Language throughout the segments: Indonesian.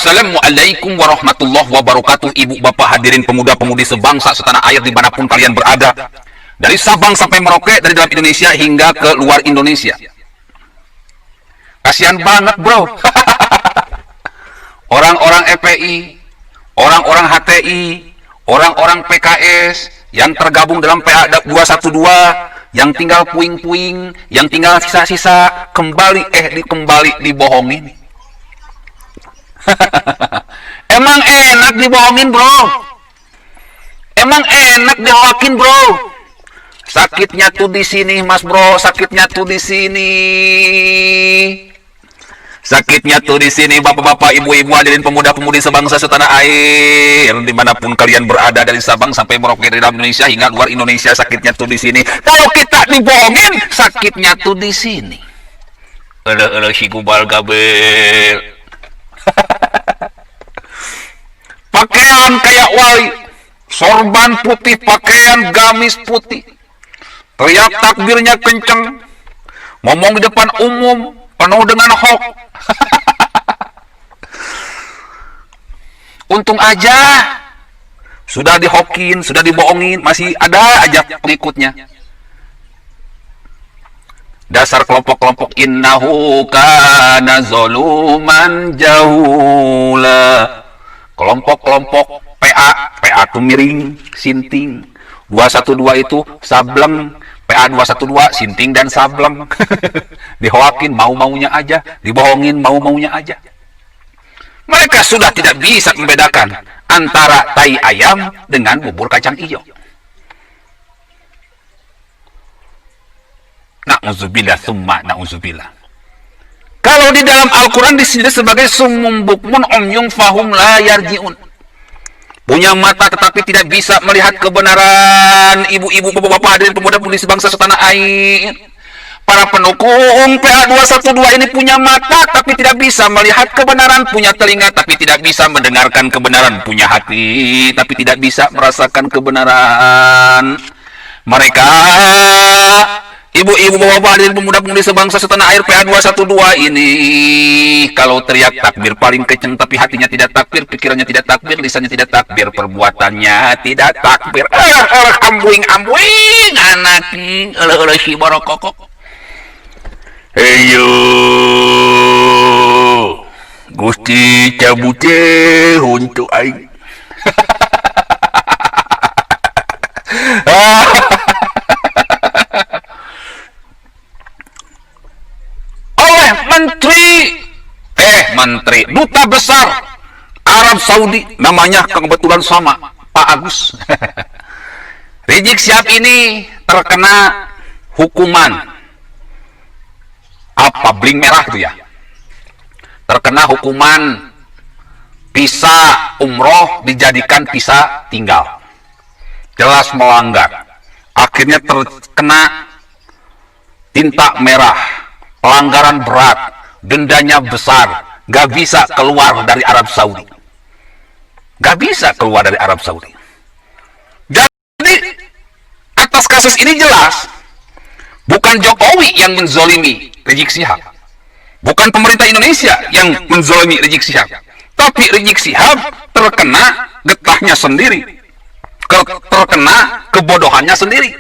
Assalamualaikum warahmatullahi wabarakatuh. Ibu bapak hadirin pemuda-pemudi sebangsa setanah air dimanapun kalian berada, dari Sabang sampai Merauke, dari dalam Indonesia hingga ke luar Indonesia. Kasihan banget bro. Orang-orang FPI, orang-orang HTI, orang-orang PKS yang tergabung dalam PA 212, yang tinggal puing-puing, yang tinggal sisa-sisa, kembali dibohongin. Emang enak dibohongin bro, emang enak dihoakin bro. Sakitnya tuh di sini mas bro, sakitnya tuh di sini, sakitnya tuh di sini bapak-bapak, ibu-ibu, hadirin pemuda-pemudi sebangsa setanah air dimanapun kalian berada, dari Sabang sampai Merauke, dari dalam Indonesia hingga luar Indonesia. Sakitnya tuh di sini. Kalau kita dibohongin, sakitnya tuh di sini. Si gubal gabel. Pakaian kayak wali, sorban putih, pakaian gamis putih, teriak takbirnya kenceng, ngomong di depan umum penuh dengan hoax. Untung aja sudah dihokin, sudah dibohongin, masih ada aja pengikutnya. Dasar kelompok-kelompok innahu kana zoluman jahula. Kelompok-kelompok PA itu miring, sinting. 212 itu sableng. PA 212 sinting dan sableng. Dihoakin mau-maunya aja, dibohongin mau-maunya aja. Mereka sudah tidak bisa membedakan antara tai ayam dengan bubur kacang hijau. Na'udzubillah summa na'udzubillah. Kalau di dalam Al-Quran disini sebagai summun bukmun umyun fahum la yarji'un. Punya mata tetapi tidak bisa melihat kebenaran. Ibu-ibu, bapak-bapak, hadirin pemuda-pemudi sebangsa setanah air. Para pendukung PA 212 ini punya mata tapi tidak bisa melihat kebenaran, punya telinga tapi tidak bisa mendengarkan kebenaran, punya hati tapi tidak bisa merasakan kebenaran. Mereka, ibu-ibu, bapak-bapak, hadirin pemuda-pemudi sebangsa setanah air PA 212 ini, kalau teriak takbir paling kenceng tapi hatinya tidak takbir, pikirannya tidak takbir, lisannya tidak takbir, perbuatannya tidak takbir. Ambuing anaki, si borokokok. Heyo, Gusti cabute untuk aing. Menteri duta besar Arab Saudi, namanya kebetulan sama Pak Agus. Rizik Syihab ini terkena hukuman apa, bling merah itu ya, terkena hukuman visa umroh dijadikan visa tinggal, jelas melanggar. Akhirnya terkena tinta merah, pelanggaran berat, dendanya besar, gak bisa keluar dari Arab Saudi. Gak bisa keluar dari Arab Saudi. Jadi atas kasus ini jelas bukan Jokowi yang menzolimi Rizik Syihab, bukan pemerintah Indonesia yang menzolimi Rizik Syihab, tapi Rizik Syihab terkena getahnya sendiri, terkena kebodohannya sendiri.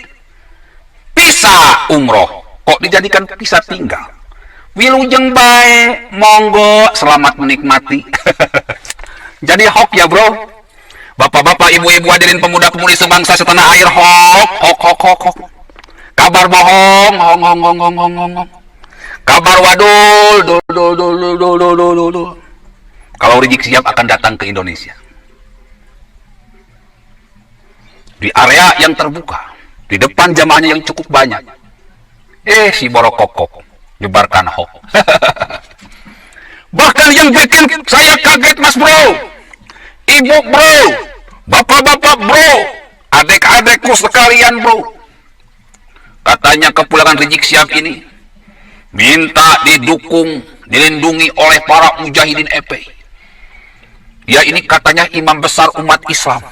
Visa umroh kok dijadikan visa tinggal. Wilujeng bae, monggo, selamat menikmati. Jadi hoax ya bro. Bapak-bapak, ibu-ibu, hadirin pemuda-pemudi sebangsa setanah air, hoax. Kabar bohong, hong. Kabar wadul, dul. Kalau Rizik Syihab akan datang ke Indonesia, di area yang terbuka, di depan jamaahnya yang cukup banyak, si borokokok nyebarkan hoax. Bahkan yang bikin saya kaget mas bro, ibu bro, bapak-bapak bro, adik-adikku sekalian bro, katanya kepulangan Rizik Syihab ini minta didukung, dilindungi oleh para mujahidin FPI. Ya ini katanya imam besar umat Islam.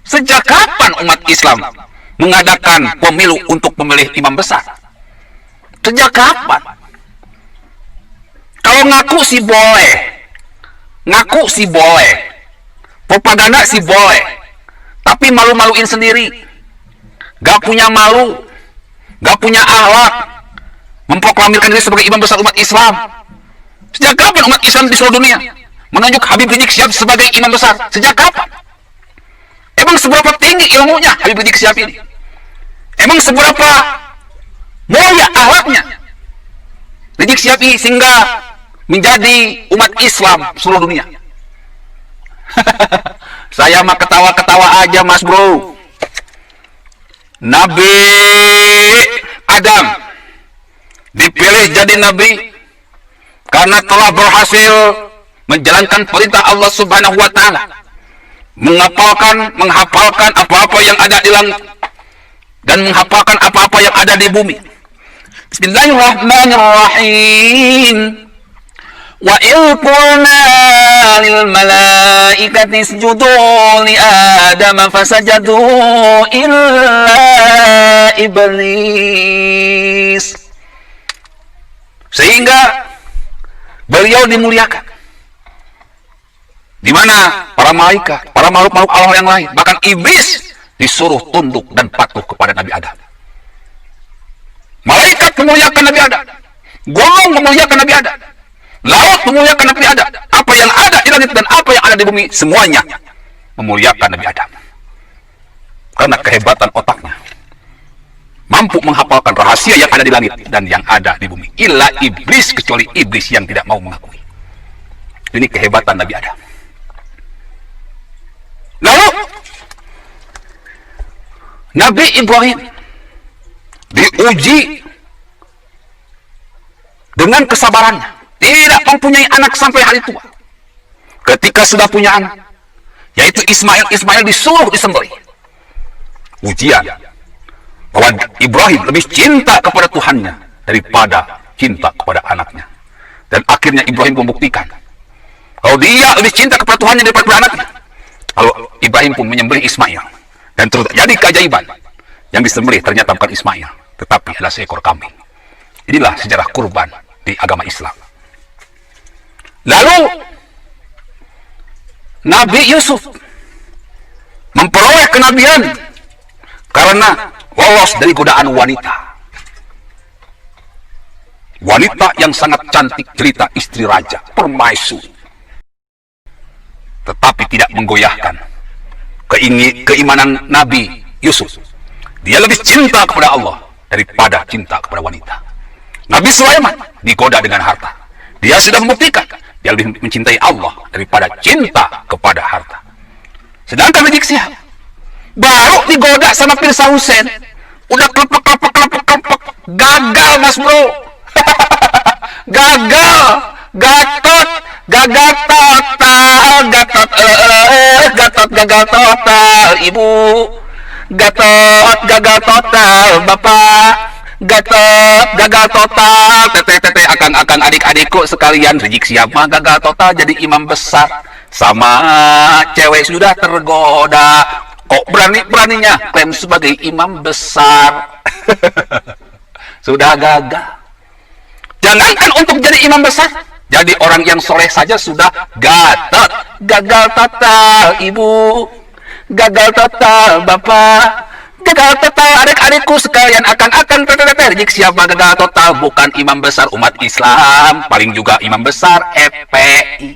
Sejak kapan umat Islam mengadakan pemilu untuk memilih imam besar? Sejak kapan? Kalau ngaku sih boleh, ngaku sih boleh, propaganda sih boleh, tapi malu-maluin sendiri, gak punya malu, gak punya akhlak, memproklamirkan diri sebagai imam besar umat Islam. Sejak kapan umat Islam di seluruh dunia menunjuk Habib Rizik Syihab sebagai imam besar? Sejak kapan? Emang seberapa tinggi ilmunya Habib Rizik Syihab ini? Emang seberapa mulia akhlaknya Rizik Syihab ini sehingga menjadi umat Islam seluruh dunia? Saya mah ketawa-ketawa aja, Mas Bro. Nabi Adam dipilih jadi nabi karena telah berhasil menjalankan perintah Allah Subhanahu wa taala, menghafalkan apa-apa yang ada di langit dan menghafalkan apa-apa yang ada di bumi. Bismillahirrahmanirrahim. Wa idh qulna lil malaikati isjudu li Adam fasajadu illa iblis. Sehingga beliau dimuliakan, di mana para malaikat, para makhluk-makhluk Allah yang lain, bahkan iblis disuruh tunduk dan patuh kepada Nabi Adam. Malaikat memuliakan Nabi Adam, gunung memuliakan Nabi Adam, laut memuliakan Nabi Adam, apa yang ada di langit dan apa yang ada di bumi semuanya memuliakan Nabi Adam karena kehebatan otaknya, mampu menghafalkan rahasia yang ada di langit dan yang ada di bumi. Illa iblis, kecuali iblis yang tidak mau mengakui. Ini kehebatan Nabi Adam. Lalu Nabi Ibrahim diuji dengan kesabarannya, tidak mempunyai anak sampai hari tua. Ketika sudah punya anak, yaitu Ismail disuruh disembelih. Ujian bahwa Ibrahim lebih cinta kepada Tuhannya daripada cinta kepada anaknya. Dan akhirnya Ibrahim membuktikan kalau dia lebih cinta kepada Tuhannya daripada anaknya. Lalu Ibrahim pun menyembelih Ismail, dan terus jadi keajaiban. Yang disembelih ternyata bukan Ismail, tetapi adalah seekor kambing. Inilah sejarah kurban di agama Islam. Lalu Nabi Yusuf memperoleh kenabian karena lolos dari godaan wanita. Wanita yang sangat cantik, cerita istri raja, permaisuri. Tetapi tidak menggoyahkan keimanan Nabi Yusuf. Dia lebih cinta kepada Allah daripada cinta kepada wanita. Nabi Sulaiman digoda dengan harta. Dia sudah membuktikan dia lebih mencintai Allah daripada cinta kepada harta. Sedangkan Rizik Syihab baru digoda sama Pirsa Hussein, udah klepek, gagal, Mas Bro. Gagal, gatot gagal total, Ibu. Gagal total, Bapak. Gagal total, teteh, akang adik-adikku sekalian. Rizik Syihab mah gagal total jadi imam besar, sama cewek sudah tergoda, kok berani-beraninya klaim sebagai imam besar. Sudah gagal. Jangankan untuk jadi imam besar, jadi orang yang soleh saja sudah gagal total, Ibu. Gagal total, Bapak. Gagal total, adik-adikku sekalian. Akan teteh, Rizik Syihab gagal total, bukan imam besar umat Islam, paling juga imam besar FPI.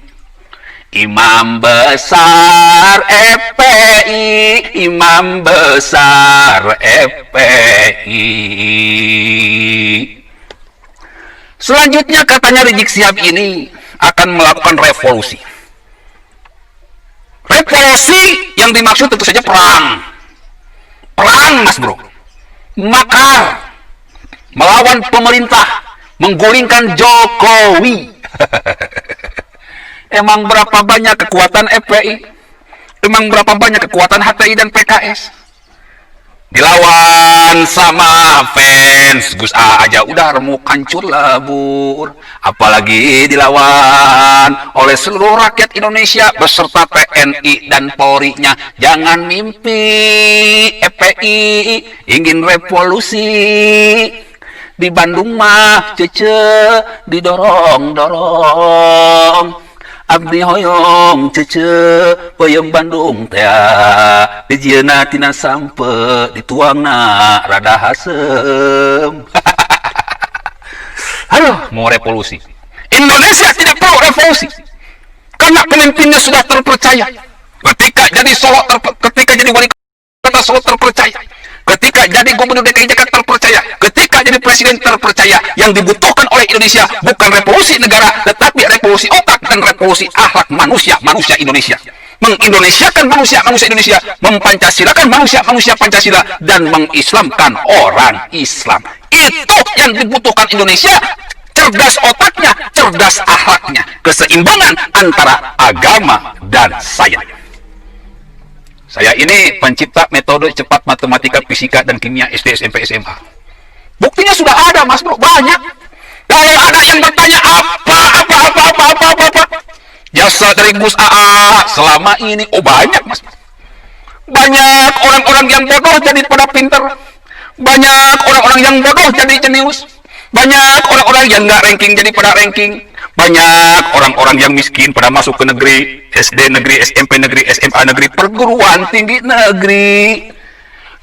Imam besar FPI, imam besar FPI. Selanjutnya katanya Rizik Syihab ini akan melakukan revolusi. Revolusi yang dimaksud tentu saja perang, Mas Bro. Makar melawan pemerintah, menggulingkan Jokowi. Emang berapa banyak kekuatan FPI? Emang berapa banyak kekuatan HTI dan PKS? Dilawan sama fans Gus A aja udah remuk hancur lebur, apalagi dilawan oleh seluruh rakyat Indonesia beserta TNI dan Polri-nya. Jangan mimpi FPI ingin revolusi. Di Bandung mah cece didorong-dorong, abdi hoyong cece peuyeum Bandung teh dijieuna tina sampe dituangna rada hasem. Aduh, mau revolusi. Indonesia tidak perlu revolusi karena pemimpinnya sudah terpercaya. Ketika jadi ketika jadi wali kota Solo terpercaya, ketika jadi gubernur DKI Jakarta terpercaya, ketika jadi presiden terpercaya. Yang dibutuhkan oleh Indonesia bukan revolusi negara, tetapi revolusi otak dan revolusi akhlak manusia Indonesia. Mengindonesiakan manusia Indonesia, mempancasilakan manusia Pancasila, dan mengislamkan orang Islam. Itu yang dibutuhkan Indonesia. Cerdas otaknya, cerdas akhlaknya, keseimbangan antara agama dan sains. Saya ini pencipta metode cepat matematika, fisika, dan kimia SD, SMP, SMA. Buktinya sudah ada, Mas Bro, banyak. Kalau ada yang bertanya apa, jasa dari Gus AA selama ini, banyak, Mas. Banyak orang-orang yang bodoh jadi pada pinter. Banyak orang-orang yang bodoh jadi jenius. Banyak orang-orang yang nggak ranking jadi pada ranking. Banyak orang-orang yang miskin pada masuk ke negeri, SD negeri, SMP negeri, SMA negeri, perguruan tinggi negeri.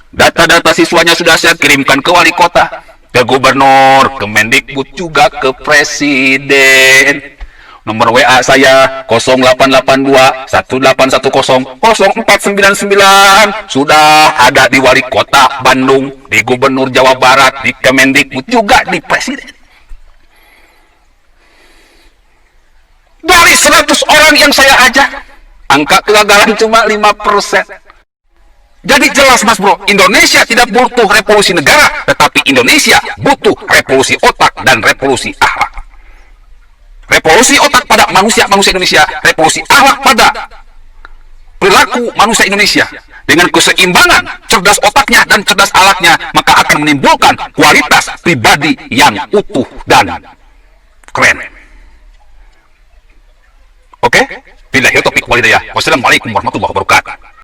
Data-data siswanya sudah saya kirimkan ke wali kota, ke gubernur, ke Mendikbud, juga ke presiden. Nomor WA saya 0882 1810 0499. Sudah ada di wali kota Bandung, di gubernur Jawa Barat, di Kemendikbud, juga di presiden. Dari 100 orang yang saya ajak, angka kegagalan cuma 5%. Jadi jelas, Mas Bro, Indonesia tidak butuh revolusi negara, tetapi Indonesia butuh revolusi otak dan revolusi akhlak. Revolusi otak pada manusia Indonesia, revolusi akhlak pada perilaku manusia Indonesia. Dengan keseimbangan cerdas otaknya dan cerdas akhlaknya, maka akan menimbulkan kualitas pribadi yang utuh dan keren. Oke? Billahi taufiq wal hidayah. Wassalamualaikum warahmatullahi wabarakatuh.